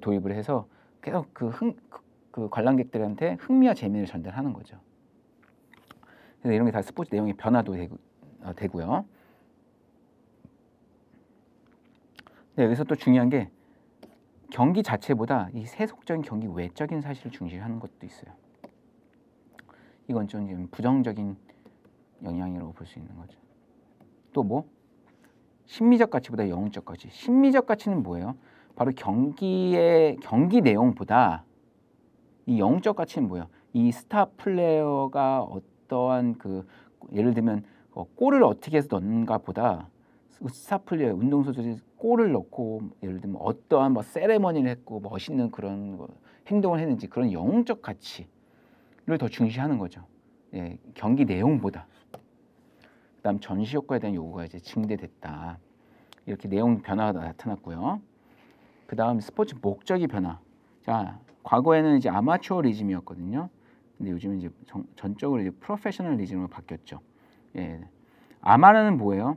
도입을 해서 계속 그 관람객들한테 흥미와 재미를 전달하는 거죠. 그래서 이런 게 다 스포츠 내용의 변화도 되고요. 네, 여기서 또 중요한 게 경기 자체보다 이 세속적인 경기 외적인 사실을 중시하는 것도 있어요. 이건 좀 부정적인 영향이라고 볼 수 있는 거죠. 또 뭐? 심미적 가치보다 영웅적 가치. 심미적 가치는 뭐예요? 바로 경기 내용보다 이 영웅적 가치는 뭐예요? 이 스타 플레이어가 어떠한 그 예를 들면 골을 어떻게 해서 넣는가 보다 스타 플레이어 운동선수들이 골을 넣고 예를 들면 어떠한 뭐 세레머니를 했고 멋있는 그런 행동을 했는지 그런 영웅적 가치를 더 중시하는 거죠. 예, 경기 내용보다. 그다음 전시 효과에 대한 요구가 이제 증대됐다. 이렇게 내용 변화가 나타났고요. 그다음 스포츠 목적의 변화. 자, 과거에는 이제 아마추어리즘이었거든요. 근데 요즘은 이제 전적으로 이제 프로페셔널리즘으로 바뀌었죠. 예. 아마라는 뭐예요?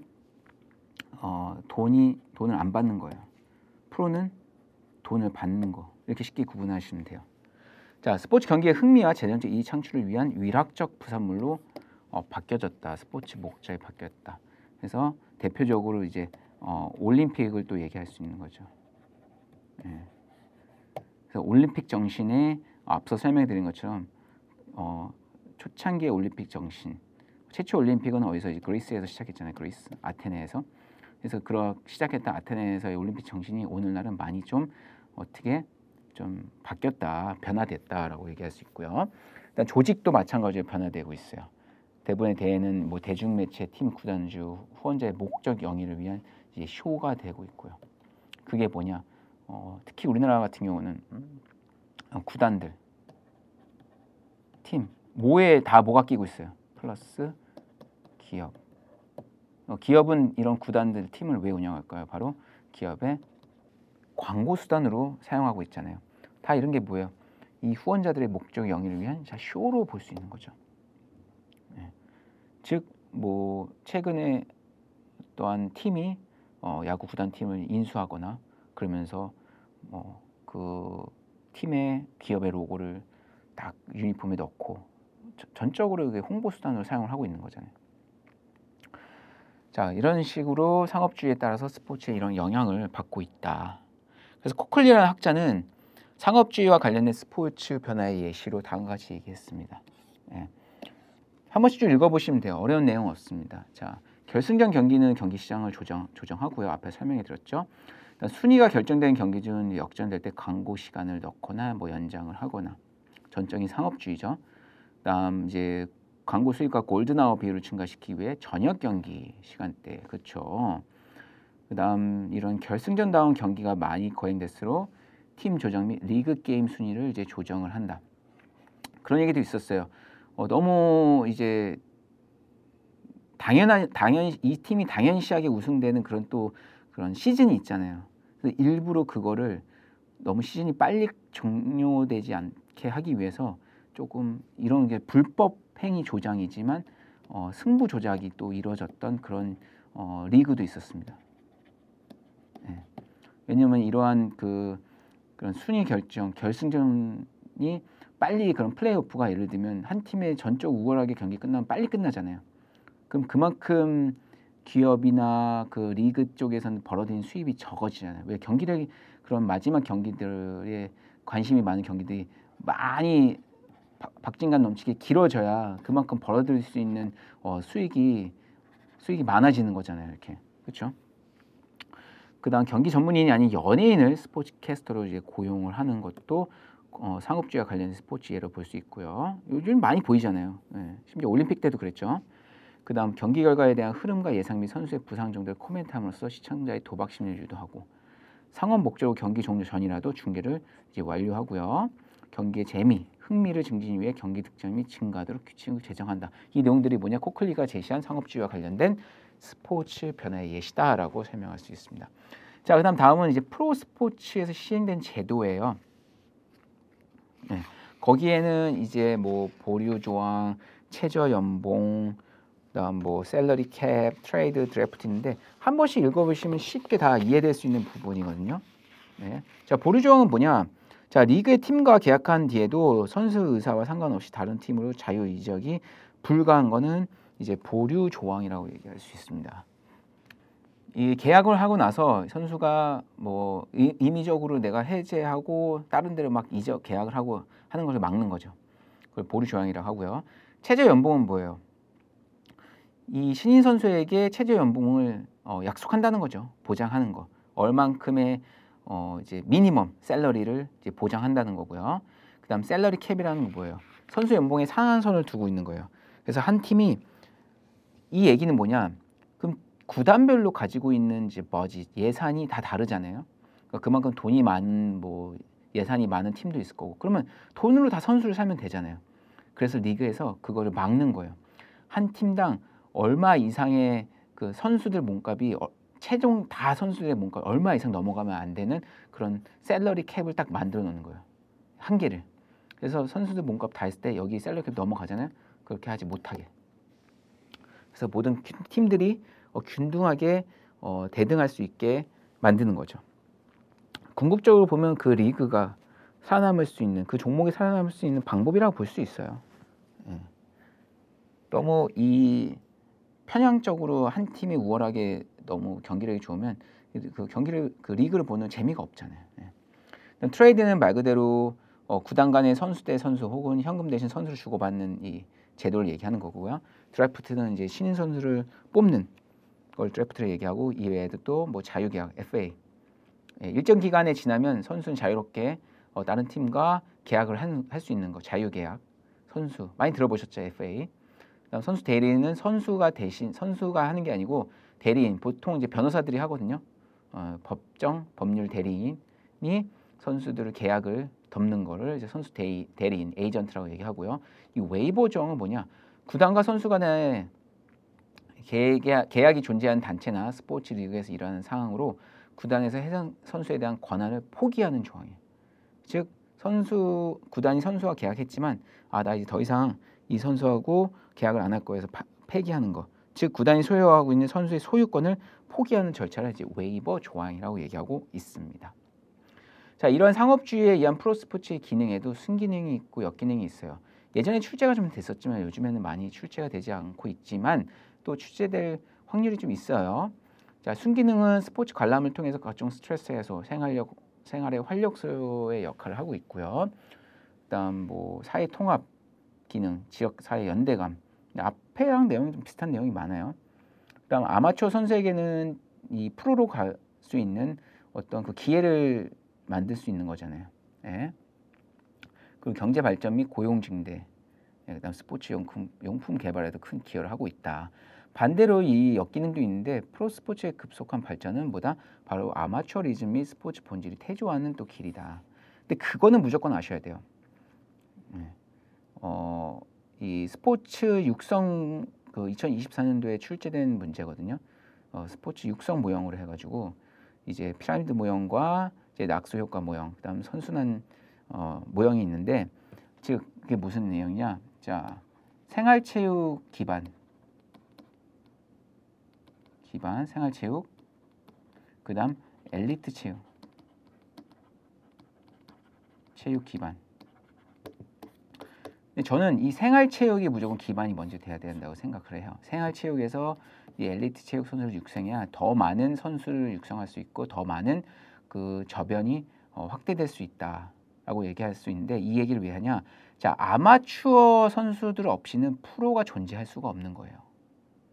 돈을 안 받는 거예요. 프로는 돈을 받는 거. 이렇게 쉽게 구분하시면 돼요. 자, 스포츠 경기의 흥미와 재정적 이익 창출을 위한 위락적 부산물로 바뀌어졌다. 스포츠 목적이 바뀌었다. 그래서 대표적으로 이제 올림픽을 또 얘기할 수 있는 거죠. 예. 그래서 올림픽 정신에 앞서 설명드린 것처럼 초창기의 올림픽 정신. 최초 올림픽은 어디서 이제 그리스에서 시작했잖아요. 그리스 아테네에서. 그래서 시작했던 아테네에서의 올림픽 정신이 오늘날은 많이 좀 어떻게 좀 바뀌었다, 변화됐다라고 얘기할 수 있고요. 일단 조직도 마찬가지로 변화되고 있어요. 대부분의 대회는 뭐 대중매체, 팀 구단주, 후원자의 목적 영위를 위한 이제 쇼가 되고 있고요. 그게 뭐냐? 특히 우리나라 같은 경우는 구단들, 팀, 뭐에 다 뭐가 끼고 있어요? 플러스 기업. 기업은 이런 구단들, 팀을 왜 운영할까요? 바로 기업의 광고 수단으로 사용하고 있잖아요. 다 이런 게 뭐예요? 이 후원자들의 목적 영위를 위한 쇼로 볼 수 있는 거죠. 네. 즉, 뭐 최근에 또한 팀이 야구 구단 팀을 인수하거나 그러면서 그 팀의 기업의 로고를 딱 유니폼에 넣고 전적으로 홍보 수단으로 사용을 하고 있는 거잖아요. 자, 이런 식으로 상업주의에 따라서 스포츠에 이런 영향을 받고 있다. 그래서 코클리라는 학자는 상업주의와 관련된 스포츠 변화의 예시로 다음과 같이 얘기했습니다. 예. 한 번씩 좀 읽어보시면 돼요. 어려운 내용 없습니다. 자, 결승전 경기는 경기 시장을 조정하고요. 앞에 설명해 드렸죠. 순위가 결정된 경기 중 역전될 때 광고 시간을 넣거나 뭐 연장을 하거나 전적인 상업주의죠. 그다음 이제 광고 수익과 골든아워 비율을 증가시키기 위해 저녁 경기 시간대, 그렇죠. 그다음 이런 결승전다운 경기가 많이 거행될수록 팀 조정 및 리그 게임 순위를 이제 조정을 한다. 그런 얘기도 있었어요. 너무 이제 당연히 이 팀이 당연시하게 우승되는 그런 시즌이 있잖아요. 그래서 일부러 그거를 너무 시즌이 빨리 종료되지 않게 하기 위해서 조금 이런 게 불법 행위 조장이지만 승부 조작이 또 이루어졌던 그런 리그도 있었습니다. 네. 왜냐하면 이러한 그런 순위 결정, 결승전이 빨리 그런 플레이오프가 예를 들면 한 팀의 전적 우월하게 경기 끝나면 빨리 끝나잖아요. 그럼 그만큼 기업이나 그 리그 쪽에서는 벌어들인 수입이 적어지잖아요. 왜 경기력이 그런 마지막 경기들에 관심이 많은 경기들이 많이 박진감 넘치게 길어져야 그만큼 벌어들일 수 있는 수익이 많아지는 거잖아요. 이렇게 그렇죠? 그다음 경기 전문인이 아닌 연예인을 스포츠 캐스터로 이제 고용을 하는 것도 상업주의와 관련된 스포츠 예로 볼 수 있고요. 요즘 많이 보이잖아요. 네. 심지어 올림픽 때도 그랬죠. 그다음 경기 결과에 대한 흐름과 예상 및 선수의 부상 정도를 코멘트함으로써 시청자의 도박 심리를 유도하고 상업 목적으로 경기 종료 전이라도 중계를 이제 완료하고요. 경기의 재미, 흥미를 증진하기 위해 경기 득점 및 증가하도록 규칙을 제정한다. 이 내용들이 뭐냐? 코클리가 제시한 상업주의와 관련된 스포츠 변화의 예시다라고 설명할 수 있습니다. 자, 그다음 다음은 이제 프로 스포츠에서 시행된 제도예요. 네. 거기에는 이제 뭐 보류 조항, 최저 연봉, 그다음 뭐 셀러리 캡, 트레이드 드래프트인데 한 번씩 읽어보시면 쉽게 다 이해될 수 있는 부분이거든요. 네. 자, 보류 조항은 뭐냐? 자, 리그의 팀과 계약한 뒤에도 선수 의사와 상관없이 다른 팀으로 자유 이적이 불가한 거는 이제 보류 조항이라고 얘기할 수 있습니다. 이 계약을 하고 나서 선수가 뭐 임의적으로 내가 해제하고 다른 데로 막 이적 계약을 하고 하는 것을 막는 거죠. 그걸 보류 조항이라고 하고요. 최저 연봉은 뭐예요? 이 신인 선수에게 최저 연봉을 약속한다는 거죠. 보장하는 거. 얼만큼의 이제 미니멈 셀러리를 이제 보장한다는 거고요. 그다음 셀러리 캡이라는 건 뭐예요? 선수 연봉에 상한선을 두고 있는 거예요. 그래서 한 팀이 이 얘기는 뭐냐? 그럼 구단별로 가지고 있는 이제 버짓 예산이 다 다르잖아요. 그러니까 그만큼 돈이 많은 뭐 예산이 많은 팀도 있을 거고. 그러면 돈으로 다 선수를 사면 되잖아요. 그래서 리그에서 그거를 막는 거예요. 한 팀당 얼마 이상의 그 선수들 몸값이 최종 다 선수들의 몸값 얼마 이상 넘어가면 안 되는 그런 셀러리 캡을 딱 만들어 놓는 거예요. 한계를. 그래서 선수들 몸값 다 했을 때 여기 셀러리 캡 넘어가잖아요. 그렇게 하지 못하게. 그래서 모든 팀들이 균등하게 대등할 수 있게 만드는 거죠. 궁극적으로 보면 그 리그가 살아남을 수 있는 그 종목이 살아남을 수 있는 방법이라고 볼 수 있어요. 너무 이 편향적으로 한 팀이 우월하게 너무 경기력이 좋으면 그 리그를 보는 재미가 없잖아요. 트레이드는 말 그대로 구단 간의 선수 대 선수 혹은 현금 대신 선수를 주고받는 이 제도를 얘기하는 거고요. 드래프트는 이제 신인 선수를 뽑는 걸 드래프트를 얘기하고 이외에도 또 뭐 자유계약 FA 일정 기간에 지나면 선수는 자유롭게 다른 팀과 계약을 할 수 있는 거 자유계약 선수 많이 들어보셨죠 FA. 그다음 선수 대리는 선수가 하는 게 아니고 대리인, 보통 이제 변호사들이 하거든요. 법률 대리인이 선수들을 계약을 덮는 거를 이제 선수 대리인, 에이전트라고 얘기하고요. 이 웨이버 조항은 뭐냐? 구단과 선수 간의 계약이 존재하는 단체나 스포츠 리그에서 일하는 상황으로 구단에서 해당 선수에 대한 권한을 포기하는 조항이에요. 즉 구단이 선수와 계약했지만 나 이제 더 이상 이 선수하고 계약을 안 할 거에서 폐기하는 거. 즉 구단이 소유하고 있는 선수의 소유권을 포기하는 절차를 이제 웨이버 조항이라고 얘기하고 있습니다. 자, 이런 상업주의에 의한 프로스포츠의 기능에도 순기능이 있고 역기능이 있어요. 예전에 출제가 좀 됐었지만 요즘에는 많이 출제가 되지 않고 있지만 또 출제될 확률이 좀 있어요. 자, 순기능은 스포츠 관람을 통해서 각종 스트레스 해소, 생활의 활력소의 역할을 하고 있고요. 그다음 뭐 사회 통합 기능, 지역 사회 연대감. 앞에랑 내용이 좀 비슷한 내용이 많아요. 그다음 아마추어 선수에게는 이 프로로 갈 수 있는 어떤 그 기회를 만들 수 있는 거잖아요. 예. 그리고 경제 발전 및 고용 증대, 그다음 스포츠 용품 개발에도 큰 기여를 하고 있다. 반대로 이 역기능도 있는데 프로스포츠의 급속한 발전은 뭐다? 바로 아마추어리즘 및 스포츠 본질이 퇴조하는 또 길이다. 근데 그거는 무조건 아셔야 돼요. 이 스포츠 육성 그 2024년도에 출제된 문제거든요. 스포츠 육성 모형으로 해가지고 이제 피라미드 모형과 이제 낙수 효과 모형, 그다음 선순환 모형이 있는데 즉 그게 무슨 내용이냐? 자, 생활체육 기반 생활체육, 그다음 엘리트 체육 기반. 근데 저는 이 생활체육이 무조건 기반이 먼저 돼야 된다고 생각을 해요. 생활체육에서 이 엘리트 체육 선수를 육성해야 더 많은 선수를 육성할 수 있고 더 많은 그 저변이 확대될 수 있다라고 얘기할 수 있는데 이 얘기를 왜 하냐? 자, 아마추어 선수들 없이는 프로가 존재할 수가 없는 거예요.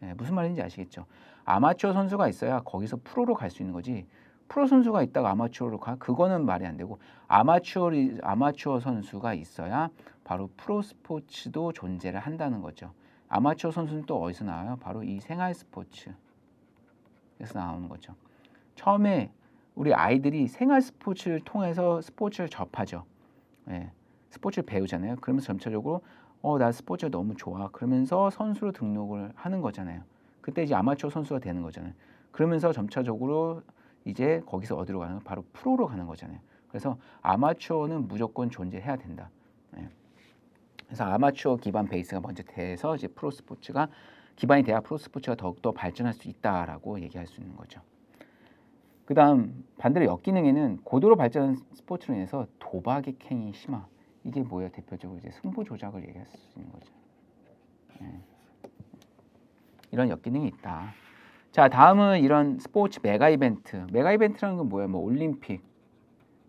네, 무슨 말인지 아시겠죠? 아마추어 선수가 있어야 거기서 프로로 갈 수 있는 거지. 프로 선수가 있다가 아마추어로 가? 그거는 말이 안 되고 아마추어 선수가 있어야 바로 프로 스포츠도 존재를 한다는 거죠. 아마추어 선수는 또 어디서 나와요? 바로 이 생활 스포츠에서 나오는 거죠. 처음에 우리 아이들이 생활 스포츠를 통해서 스포츠를 접하죠. 예, 스포츠를 배우잖아요. 그러면서 점차적으로 나 스포츠가 너무 좋아. 그러면서 선수로 등록을 하는 거잖아요. 그때 이제 아마추어 선수가 되는 거잖아요. 그러면서 점차적으로 이제 거기서 어디로 가는? 바로 프로로 가는 거잖아요. 그래서 아마추어는 무조건 존재해야 된다. 예. 그래서 아마추어 기반 베이스가 먼저 돼서 이제 프로 스포츠가 기반이 돼야 프로 스포츠가 더욱더 발전할 수 있다라고 얘기할 수 있는 거죠. 그다음 반대로 역기능에는 고도로 발전한 스포츠로 인해서 도박의 행위 심화. 이게 뭐예요? 대표적으로 이제 승부 조작을 얘기할 수 있는 거죠. 예. 이런 역기능이 있다. 자, 다음은 이런 스포츠 메가 이벤트. 메가 이벤트라는 건 뭐예요? 뭐 올림픽,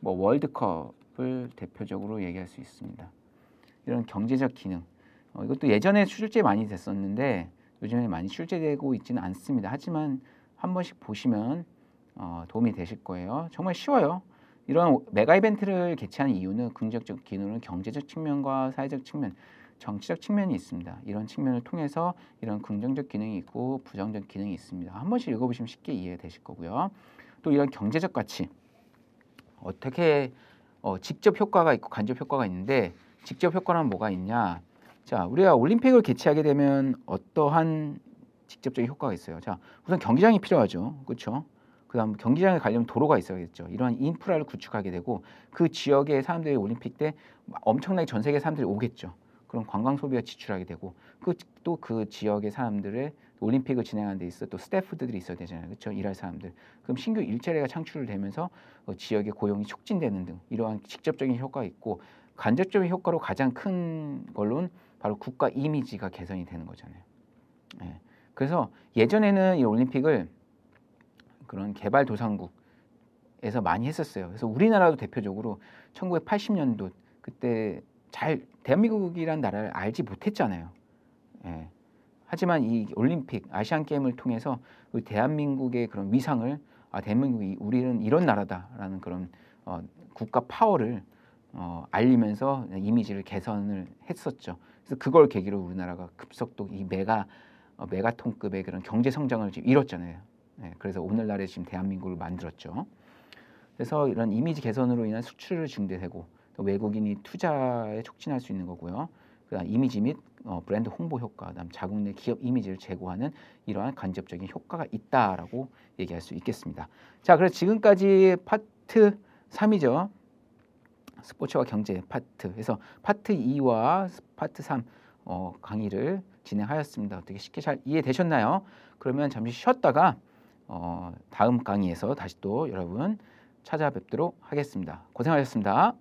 뭐 월드컵을 대표적으로 얘기할 수 있습니다. 이런 경제적 기능. 이것도 예전에 출제 많이 됐었는데 요즘에 많이 출제되고 있지는 않습니다. 하지만 한 번씩 보시면 도움이 되실 거예요. 정말 쉬워요. 이런 메가 이벤트를 개최하는 이유는 긍정적 기능은 경제적 측면과 사회적 측면, 정치적 측면이 있습니다. 이런 측면을 통해서 이런 긍정적 기능이 있고 부정적 기능이 있습니다. 한 번씩 읽어보시면 쉽게 이해되실 거고요. 또 이런 경제적 가치, 어떻게 직접 효과가 있고 간접 효과가 있는데 직접 효과는 뭐가 있냐? 자, 우리가 올림픽을 개최하게 되면 어떠한 직접적인 효과가 있어요. 자, 우선 경기장이 필요하죠. 그렇죠? 그다음 경기장에 가려면 도로가 있어야겠죠. 이러한 인프라를 구축하게 되고 그 지역의 사람들이 올림픽 때 엄청나게 전 세계 사람들이 오겠죠. 그럼 관광 소비가 지출하게 되고 또 그 지역의 사람들의 올림픽을 진행하는 데 있어 또 스태프들이 있어야 되잖아요. 그렇죠? 일할 사람들. 그럼 신규 일자리가 창출되면서 지역의 고용이 촉진되는 등 이러한 직접적인 효과가 있고 간접적인 효과로 가장 큰 걸로는 바로 국가 이미지가 개선이 되는 거잖아요. 예. 그래서 예전에는 이 올림픽을 그런 개발도상국에서 많이 했었어요. 그래서 우리나라도 대표적으로 1980년도 그때 잘 대한민국이란 나라를 알지 못했잖아요. 예. 하지만 이 올림픽, 아시안 게임을 통해서 우리 대한민국의 그런 위상을 대한민국이 우리는 이런 나라다라는 그런 국가 파워를 알리면서 이미지를 개선을 했었죠. 그래서 그걸 계기로 우리나라가 급속도 이 메가톤급의 그런 경제 성장을 지금 이뤘잖아요. 그래서 오늘날의 지금 대한민국을 만들었죠. 그래서 이런 이미지 개선으로 인한 수출을 증대되고 또 외국인이 투자에 촉진할 수 있는 거고요. 그다음 이미지 및 브랜드 홍보 효과, 그다음 자국 내 기업 이미지를 제고하는 이러한 간접적인 효과가 있다라고 얘기할 수 있겠습니다. 자, 그래서 지금까지 파트 3이죠. 스포츠와 경제 파트. 그래서 파트 2와 파트 3 강의를 진행하였습니다. 어떻게 쉽게 잘 이해되셨나요? 그러면 잠시 쉬었다가 다음 강의에서 다시 또 여러분 찾아뵙도록 하겠습니다. 고생하셨습니다.